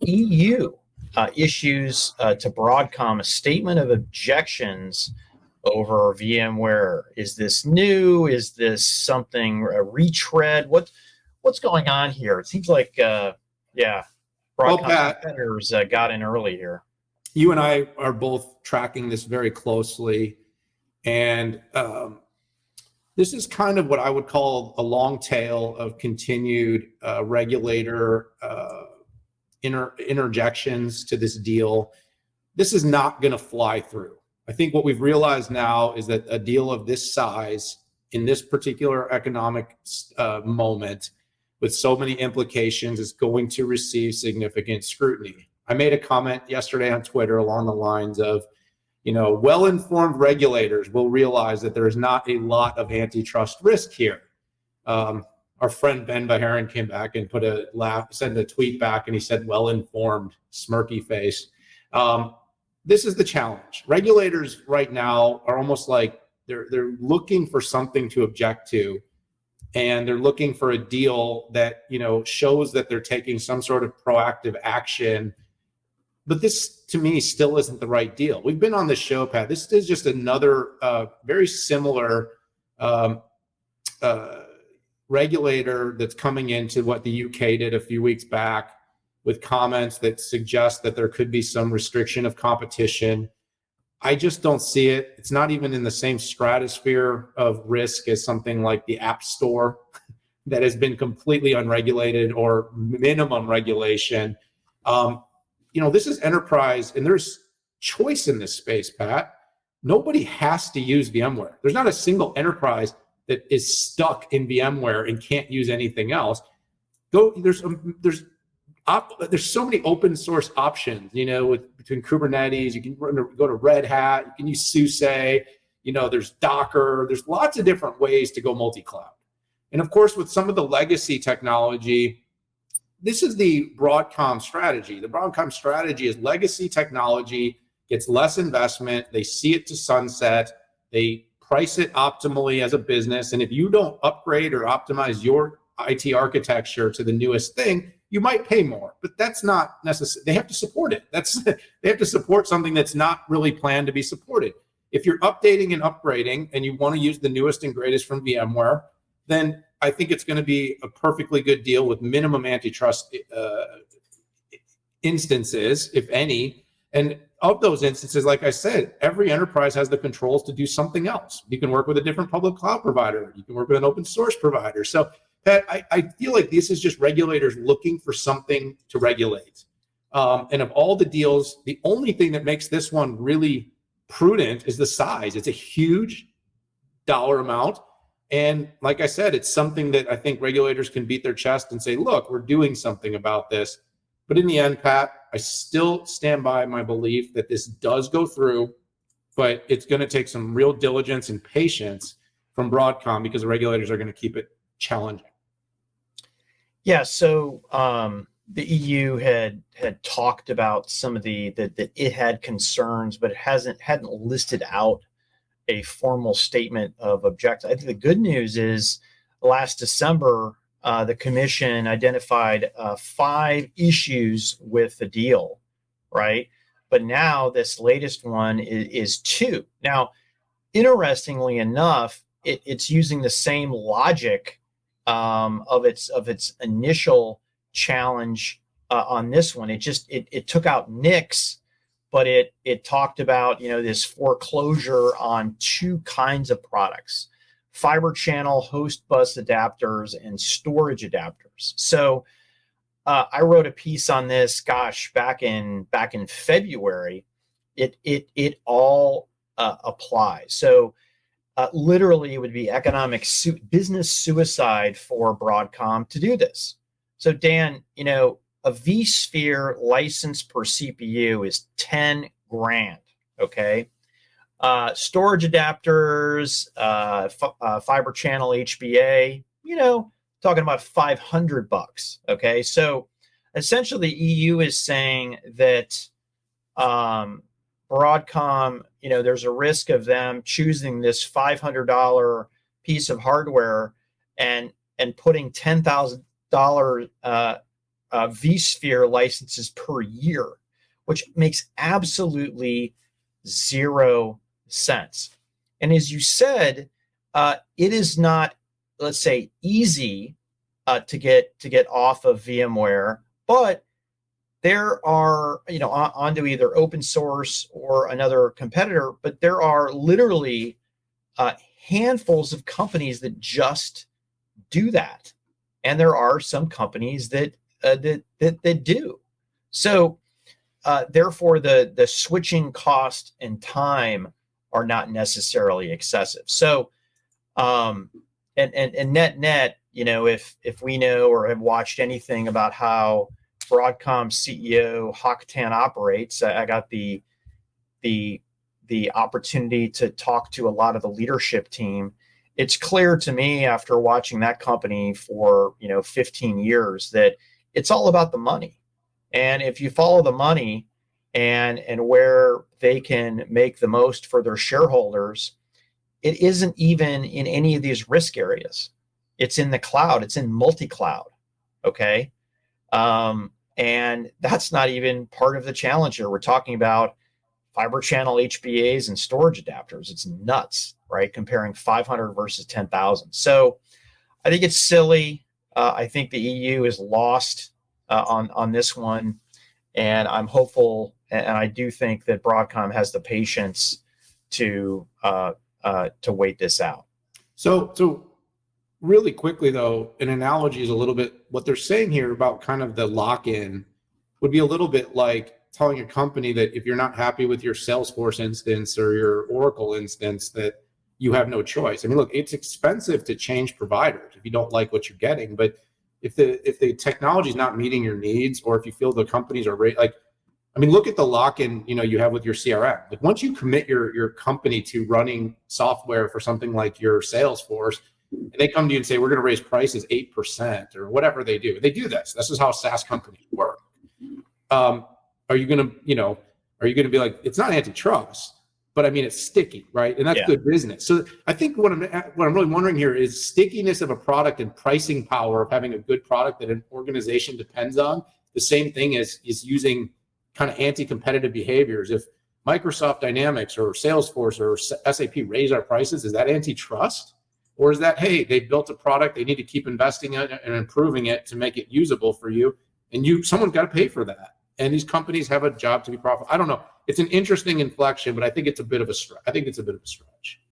EU issues to Broadcom a statement of objections over VMware. Is this new? Is this something a retread? What's going on here? It seems like Broadcom competitors got in early here. You and I are both tracking this very closely, and this is kind of what I would call a long tail of continued regulator interjections to this deal. This is not going to fly through. I think what we've realized now is that a deal of this size in this particular economic moment with so many implications is going to receive significant scrutiny. I made a comment yesterday on Twitter along the lines of, well-informed regulators will realize that there is not a lot of antitrust risk here. Our friend Ben Baharin came back and sent a tweet back, and he said, well-informed, smirky face. This is the challenge. Regulators right now are almost like they're looking for something to object to, and they're looking for a deal that, shows that they're taking some sort of proactive action. But this, to me, still isn't the right deal. We've been on this show, Pat. This is just another very similar regulator that's coming into what the UK did a few weeks back with comments that suggest that there could be some restriction of competition. I just don't see it. It's not even in the same stratosphere of risk as something like the App Store that has been completely unregulated or minimum regulation. This is enterprise, and there's choice in this space, Pat. Nobody has to use VMware. There's not a single enterprise that is stuck in VMware and can't use anything else. There's so many open source options, between Kubernetes. You can go to Red Hat, you can use SUSE, there's Docker, there's lots of different ways to go multi-cloud. And of course, with some of the legacy technology, this is the Broadcom strategy. The Broadcom strategy is legacy technology gets less investment. They see it to sunset. They price it optimally as a business. And if you don't upgrade or optimize your IT architecture to the newest thing, you might pay more, but that's not necessary. They have to support it. They have to support something that's not really planned to be supported. If you're updating and upgrading and you want to use the newest and greatest from VMware, then I think it's going to be a perfectly good deal with minimum antitrust instances, if any. And of those instances, like I said, every enterprise has the controls to do something else. You can work with a different public cloud provider. You can work with an open source provider. So, Pat, I feel like this is just regulators looking for something to regulate. And of all the deals, the only thing that makes this one really prudent is the size. It's a huge dollar amount. And like I said, it's something that I think regulators can beat their chest and say, look, we're doing something about this. But in the end, Pat, I still stand by my belief that this does go through, but it's going to take some real diligence and patience from Broadcom because the regulators are going to keep it challenging. Yeah, so the EU had talked about some of that it had concerns, but it hadn't listed out a formal statement of objections. I think the good news is last December, the commission identified 5 issues with the deal, right? But now this latest one is 2. Now, interestingly enough, it's using the same logic of its initial challenge on this one. It took out NICs, but it talked about this foreclosure on 2 kinds of products: fiber channel host bus adapters and storage adapters. So I wrote a piece on this, back in February. It all applies. So literally, it would be business suicide for Broadcom to do this. So Dan, a vSphere license per CPU is 10 grand. Okay. Storage adapters, fiber channel HBA, talking about $500. Okay. So essentially EU is saying that Broadcom, there's a risk of them choosing this $500 piece of hardware and putting $10,000 vSphere licenses per year, which makes absolutely zero sense. And as you said, it is not, let's say, easy to get off of VMware, but there are, onto either open source or another competitor, but there are literally handfuls of companies that just do that, and there are some companies that do. So therefore, the switching cost and time are not necessarily excessive. So and net, if we know or have watched anything about how Broadcom CEO Hock Tan operates, I got the opportunity to talk to a lot of the leadership team. It's clear to me after watching that company for 15 years that it's all about the money. And if you follow the money and where they can make the most for their shareholders, it isn't even in any of these risk areas. It's in the cloud. It's in multi-cloud. Okay. And that's not even part of the challenge here. We're talking about fiber channel HBAs and storage adapters. It's nuts, right? Comparing 500 versus 10,000. So I think it's silly. I think the EU is lost on this one. And I'm hopeful, and I do think that Broadcom has the patience to wait this out. So really quickly, though, an analogy is a little bit what they're saying here about kind of the lock-in would be a little bit like telling a company that if you're not happy with your Salesforce instance or your Oracle instance, that you have no choice. I mean, look, it's expensive to change providers if you don't like what you're getting. But if the technology is not meeting your needs, or if you feel the companies are look at the lock-in you have with your CRM. Like once you commit your company to running software for something like your Salesforce, and they come to you and say, we're going to raise prices 8% or whatever they do. They do this. This is how SaaS companies work. Are you going to be like, it's not antitrust, but I mean, it's sticky, right? And that's good business. So I think what I'm really wondering here is stickiness of a product and pricing power of having a good product that an organization depends on. The same thing is using kind of anti-competitive behaviors. If Microsoft Dynamics or Salesforce or SAP raise our prices, is that antitrust? Or is that, hey, they built a product, they need to keep investing in it and improving it to make it usable for you, and someone's got to pay for that. And these companies have a job to be profitable. I don't know. It's an interesting inflection, but I think it's a bit of a stretch.